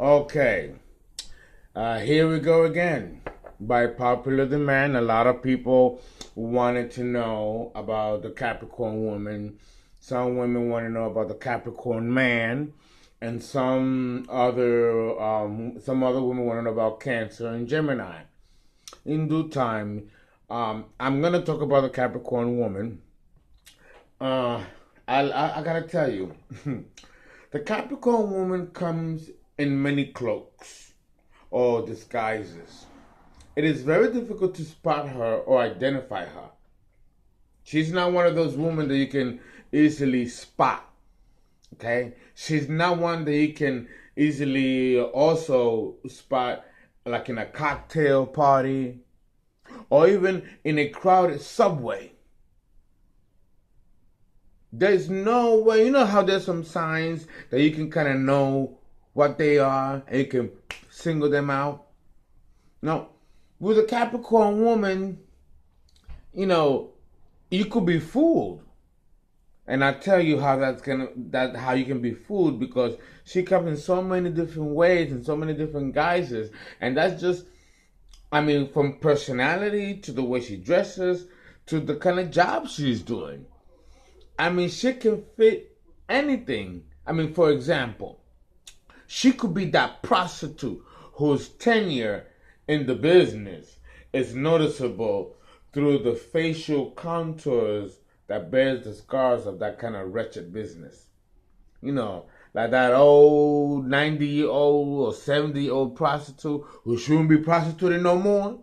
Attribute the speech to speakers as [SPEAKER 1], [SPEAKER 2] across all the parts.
[SPEAKER 1] Okay, here we go again. By popular demand, a lot of people wanted to know about the Capricorn woman. Some women want to know about the Capricorn man, and some other women want to know about Cancer and Gemini. In due time, I'm gonna talk about the Capricorn woman. Uh, I gotta tell you, the Capricorn woman comes in many cloaks or disguises. It is very difficult to spot her or identify her. She's not one of those women that you can easily spot. Okay? She's not one that you can easily also spot like in a cocktail party or even in a crowded subway. There's no way, you know how there's some signs that you can kind of know what they are and you can single them out? No. With a Capricorn woman, you know, you could be fooled. And I tell you how how you can be fooled, because she comes in so many different ways and so many different guises. And that's just, from personality to the way she dresses to the kind of job she's doing. She can fit anything. For example, she could be that prostitute whose tenure in the business is noticeable through the facial contours that bears the scars of that kind of wretched business. You know, like that old 90-year-old or 70-year-old prostitute who shouldn't be prostituting no more,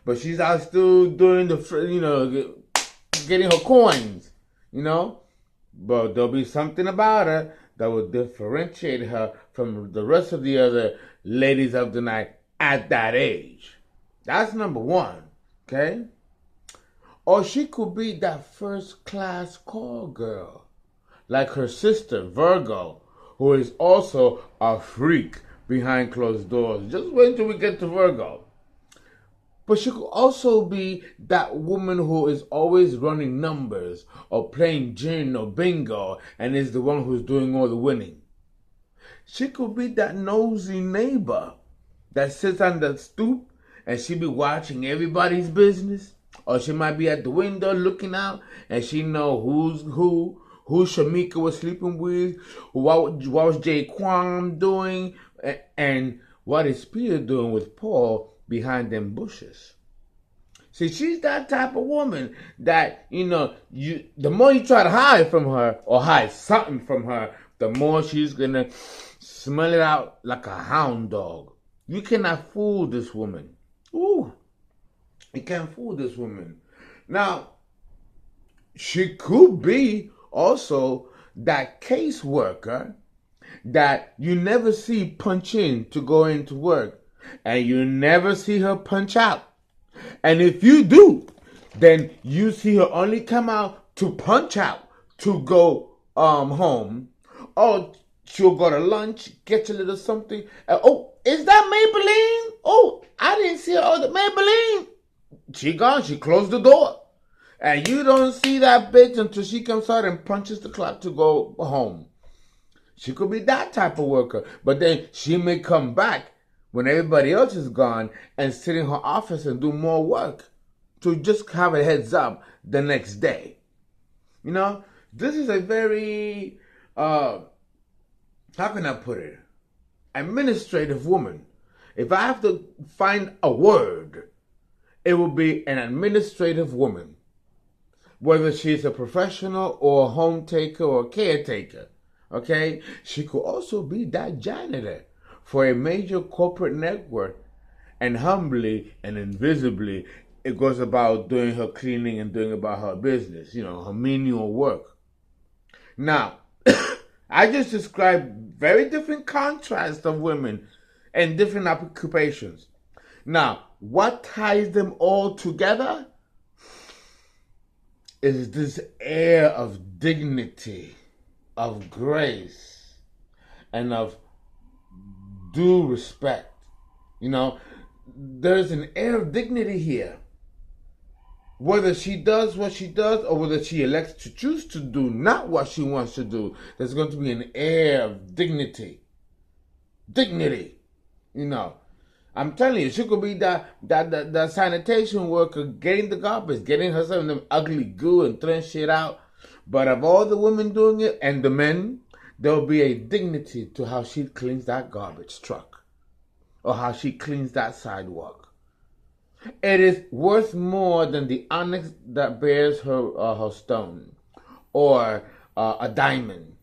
[SPEAKER 1] but she's out still doing getting her coins, But there'll be something about her that will differentiate her from the rest of the other ladies of the night at that age. That's number one, okay? Or she could be that first class call girl, like her sister, Virgo, who is also a freak behind closed doors. Just wait until we get to Virgo. But she could also be that woman who is always running numbers or playing gin or bingo and is the one who's doing all the winning. She could be that nosy neighbor that sits on the stoop and she be watching everybody's business. Or she might be at the window looking out and she know who Shamika was sleeping with, what was Jay Kwam doing, and what is Peter doing with Paul behind them bushes. See, she's that type of woman that, the more you try to hide from her or hide something from her, the more she's going to smell it out like a hound dog. You cannot fool this woman. Ooh, you can't fool this woman. Now, she could be also that caseworker that you never see punch in to go into work. And you never see her punch out. And if you do, then you see her only come out to punch out, to go home. Or she'll go to lunch, get a little something. Oh, is that Maybelline? Oh, I didn't see her. Oh, the Maybelline. She gone. She closed the door. And you don't see that bitch until she comes out and punches the clock to go home. She could be that type of worker. But then she may come back when everybody else is gone and sit in her office and do more work to just have a heads up the next day. This is a very, how can I put it? Administrative woman. If I have to find a word, it will be an administrative woman. Whether she's a professional or a home taker or a caretaker, okay? She could also be that janitor for a major corporate network, and humbly and invisibly it goes about doing her cleaning and doing about her business, her menial work. Now, I just described very different contrasts of women and different occupations. Now, what ties them all together is this air of dignity, of grace, and of due respect. There's an air of dignity here. Whether she does what she does or whether she elects to choose to do not what she wants to do, there's going to be an air of dignity. dignity. You know, I'm telling you, she could be the sanitation worker getting the garbage, getting herself in the ugly goo and throwing shit out. But of all the women doing it and the men, there'll be a dignity to how she cleans that garbage truck or how she cleans that sidewalk. It is worth more than the onyx that bears her stone or a diamond.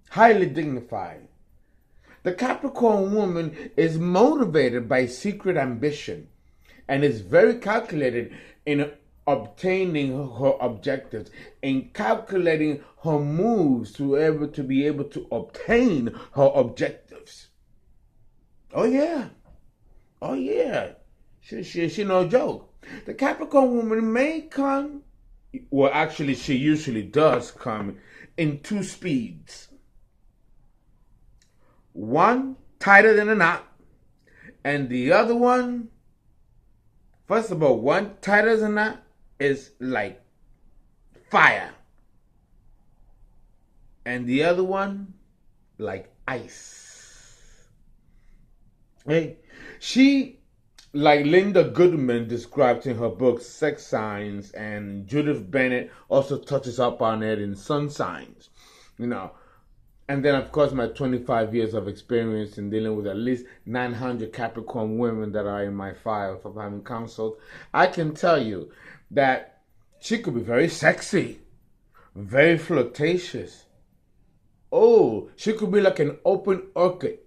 [SPEAKER 1] Highly dignified. The Capricorn woman is motivated by secret ambition and is very calculated in obtaining her objectives, in calculating her moves to be able to obtain her objectives. Oh yeah. Oh yeah. She no joke. The Capricorn woman may come, well actually she usually does come in two speeds. One tighter than a knot, and the other one, first of all, one tighter than a knot is like fire, and the other one like ice. Hey, she, like Linda Goodman described in her book Sex Signs, and Judith Bennett also touches up on it in Sun Signs, you know. And then, of course, my 25 years of experience in dealing with at least 900 Capricorn women that are in my file for having counseled, I can tell you that she could be very sexy, very flirtatious. Oh, she could be like an open orchid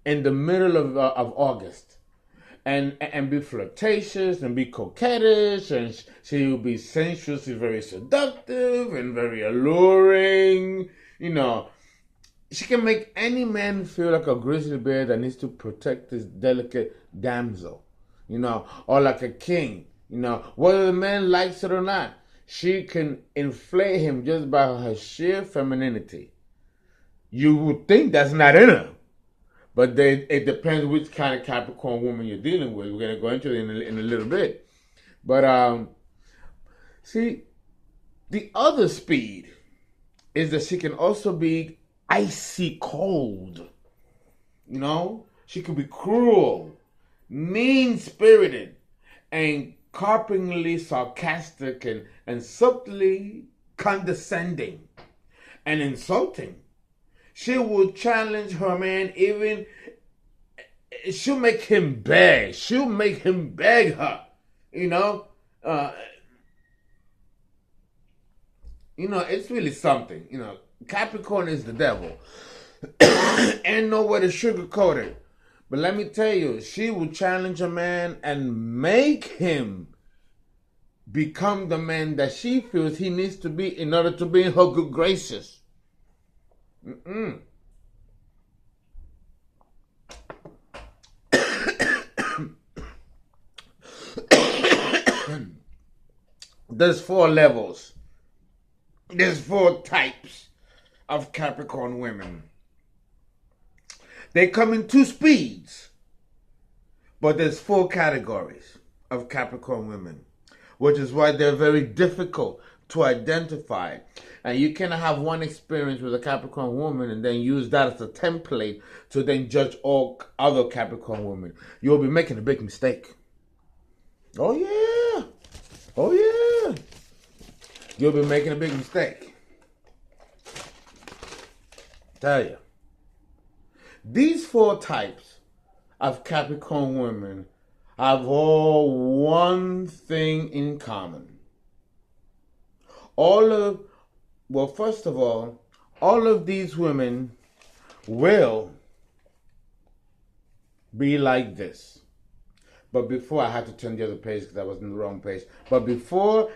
[SPEAKER 1] in the middle of August. And be flirtatious and be coquettish, and she will be sensuously very seductive and very alluring, you know. She can make any man feel like a grizzly bear that needs to protect his delicate damsel, you know, or like a king, you know, whether the man likes it or not. She can inflate him just by her sheer femininity. You would think that's not in her, but it depends which kind of Capricorn woman you're dealing with. We're going to go into it in a little bit. But, see, the other speed is that she can also be icy cold. You know, she could be cruel, mean-spirited, and carpingly sarcastic and subtly condescending and insulting. She will challenge her man, even she'll make him beg. She'll make him beg her. You know, it's really something. You know, Capricorn is the devil. Ain't no way to sugarcoat it. But let me tell you, she will challenge a man and make him become the man that she feels he needs to be in order to be in her good graces. There's 4 levels. There's 4 types of Capricorn women. They come in 2 speeds, but there's 4 categories of Capricorn women, which is why they're very difficult to identify. And you cannot have one experience with a Capricorn woman and then use that as a template to then judge all other Capricorn women. You'll be making a big mistake. Oh yeah. Oh yeah. You'll be making a big mistake. Tell you. These 4 types of Capricorn women have all one thing in common. First of all of these women will be like this. But before, I had to turn the other page because I was in the wrong page. But before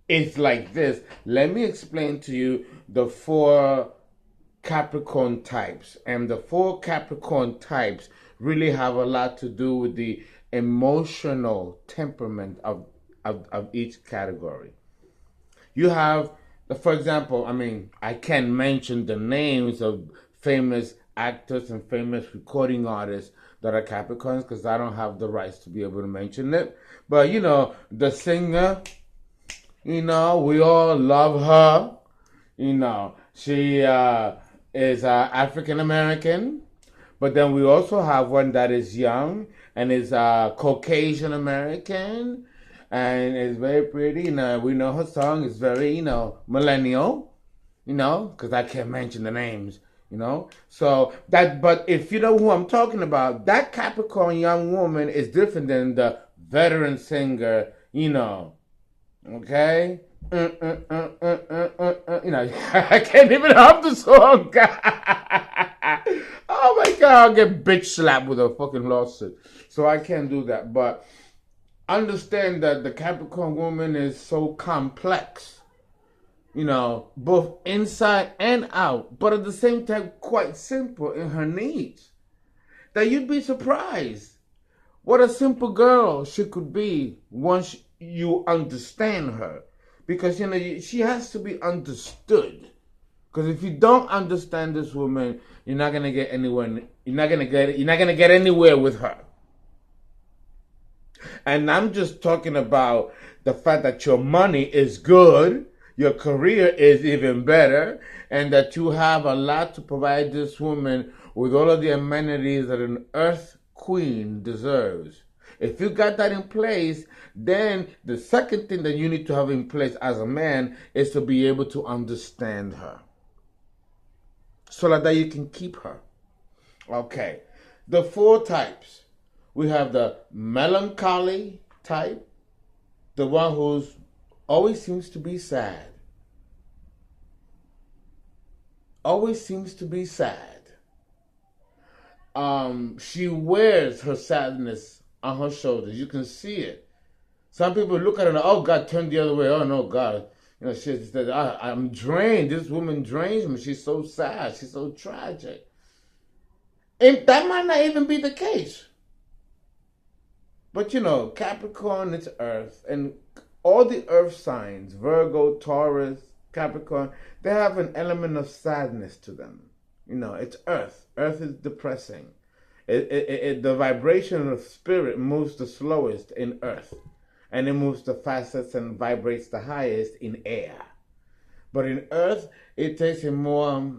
[SPEAKER 1] it's like this, let me explain to you the 4 Capricorn types. And the 4 Capricorn types really have a lot to do with the emotional temperament of each category. You have, for example, I can't mention the names of famous actors and famous recording artists that are Capricorns because I don't have the rights to be able to mention it. But, the singer, we all love her. She is African American. But then we also have one that is young and is Caucasian American and is very pretty. You know, we know her song is very, you know, millennial, you know, because I can't mention the names, you know. So that, but if you know who I'm talking about, that Capricorn young woman is different than the veteran singer, you know, okay? You know, I can't even hum the song. Oh my God, I'll get bitch slapped with a fucking lawsuit. So I can't do that. But understand that the Capricorn woman is so complex, you know, both inside and out, but at the same time quite simple in her needs. That you'd be surprised what a simple girl she could be once you understand her. Because, you know, she has to be understood. Because if you don't understand this woman, you're not gonna get anywhere. You're not gonna get anywhere with her. And I'm just talking about the fact that your money is good, your career is even better, and that you have a lot to provide this woman with all of the amenities that an earth queen deserves. If you got that in place, then the second thing that you need to have in place as a man is to be able to understand her, so that you can keep her. Okay, the 4 types. We have the melancholy type, the one who always seems to be sad. Always seems to be sad. She wears her sadness on her shoulders. You can see it. Some people look at her, oh God, turn the other way. Oh no, God. You know, she said, I'm drained. This woman drains me. She's so sad. She's so tragic. And that might not even be the case. But you know, Capricorn, it's Earth. And all the Earth signs, Virgo, Taurus, Capricorn, they have an element of sadness to them. You know, it's Earth. Earth is depressing. The vibration of spirit moves the slowest in Earth. And it moves the fastest and vibrates the highest in air. But in Earth, it takes a more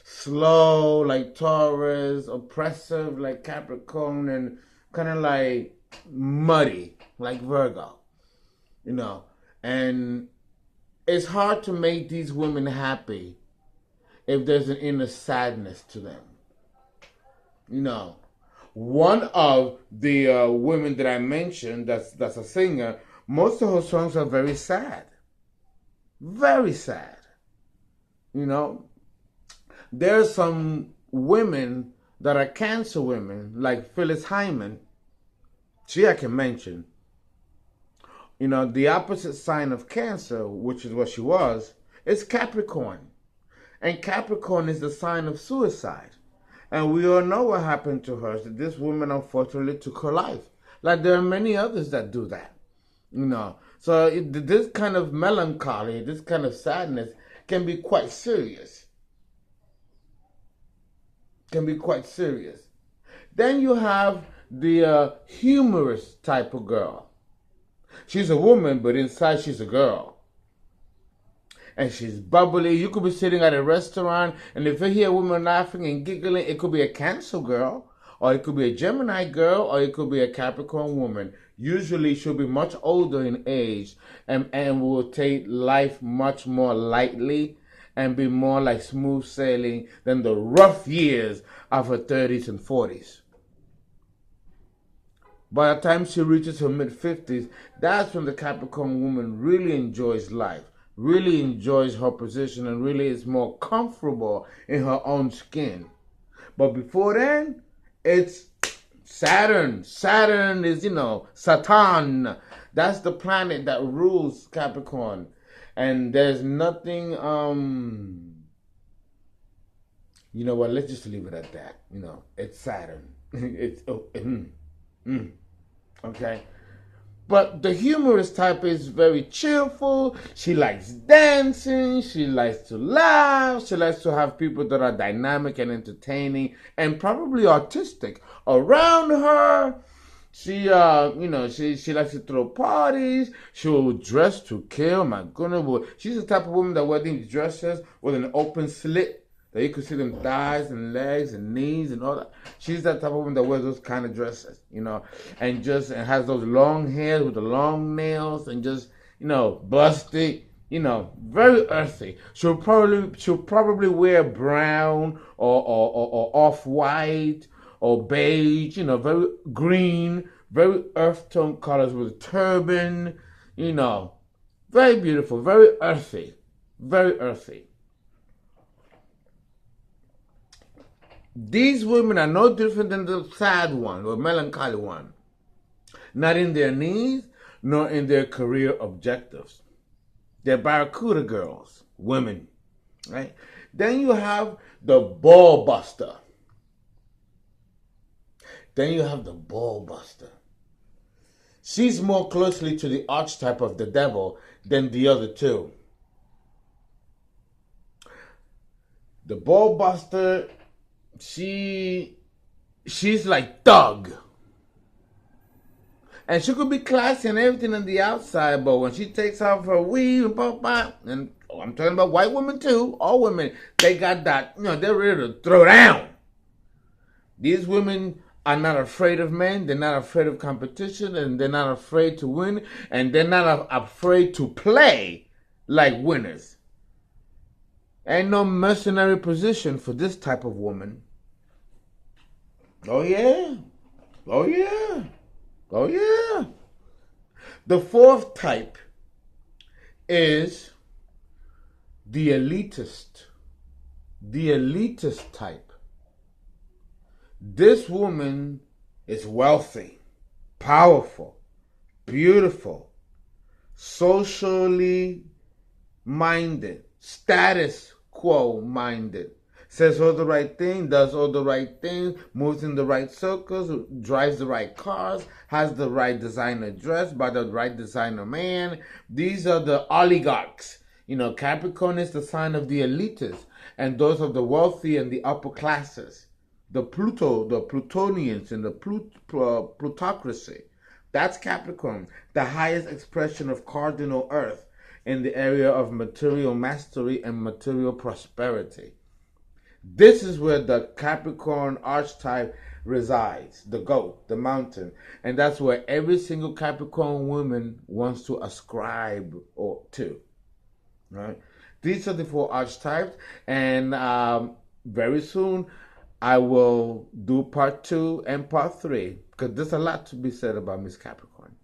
[SPEAKER 1] slow, like Taurus, oppressive, like Capricorn, and kind of like muddy, like Virgo. You know, and it's hard to make these women happy if there's an inner sadness to them. You know, one of the women that I mentioned that's a singer, most of her songs are very sad. Very sad. You know, there are some women that are Cancer women, like Phyllis Hyman. She I can mention. You know, the opposite sign of Cancer, which is what she was, is Capricorn. And Capricorn is the sign of suicide. And we all know what happened to her. That this woman unfortunately took her life. Like there are many others that do that. You know. So this kind of melancholy, this kind of sadness can be quite serious. Can be quite serious. Then you have the humorous type of girl. She's a woman, but inside she's a girl. And she's bubbly. You could be sitting at a restaurant, and if you hear a woman laughing and giggling, it could be a Cancer girl, or it could be a Gemini girl, or it could be a Capricorn woman. Usually she'll be much older in age and will take life much more lightly and be more like smooth sailing than the rough years of her 30s and 40s. By the time she reaches her mid-50s, that's when the Capricorn woman really enjoys life, really enjoys her position, and really is more comfortable in her own skin. But before then, it's Saturn. Saturn is, you know, Satan. That's the planet that rules Capricorn. And there's nothing, you know what, let's just leave it at that. You know, it's Saturn. It's, okay. But the humorous type is very cheerful. She likes dancing. She likes to laugh. She likes to have people that are dynamic and entertaining and probably artistic around her. She, you know, she likes to throw parties. She will dress to kill. My goodness, she's the type of woman that wears these dresses with an open slit Like you could see them thighs and legs and knees and all that. She's that type of woman that wears those kind of dresses, and has those long hairs with the long nails and just, busty, very earthy. She'll probably wear brown or off white or beige, very green, very earth tone colors with a turban, very beautiful, very earthy, very earthy. These women are no different than the sad one or melancholy one. Not in their needs, nor in their career objectives. They're barracuda girls, women, right? Then you have the ball buster. She's more closely to the archetype of the devil than the other two. The ball buster, she's like thug. And she could be classy and everything on the outside, but when she takes off her weave and I'm talking about white women too, all women, they got that, they're ready to throw down. These women are not afraid of men, they're not afraid of competition, and they're not afraid to win, and they're not afraid to play like winners. Ain't no mercenary position for this type of woman. Oh yeah. The fourth type is the elitist. The elitist type. This woman is wealthy, powerful, beautiful, socially minded, status quo minded. Says all the right thing, does all the right things, moves in the right circles, drives the right cars, has the right designer dress by the right designer man. These are the oligarchs. Capricorn is the sign of the elitists, and those of the wealthy and the upper classes. The Plutonians and the plutocracy. That's Capricorn, the highest expression of cardinal earth in the area of material mastery and material prosperity. This is where the Capricorn archetype resides, the goat, the mountain. And that's where every single Capricorn woman wants to ascribe to. Right? These are the 4 archetypes. And very soon, I will do part 2 and part 3. Because there's a lot to be said about Miss Capricorn.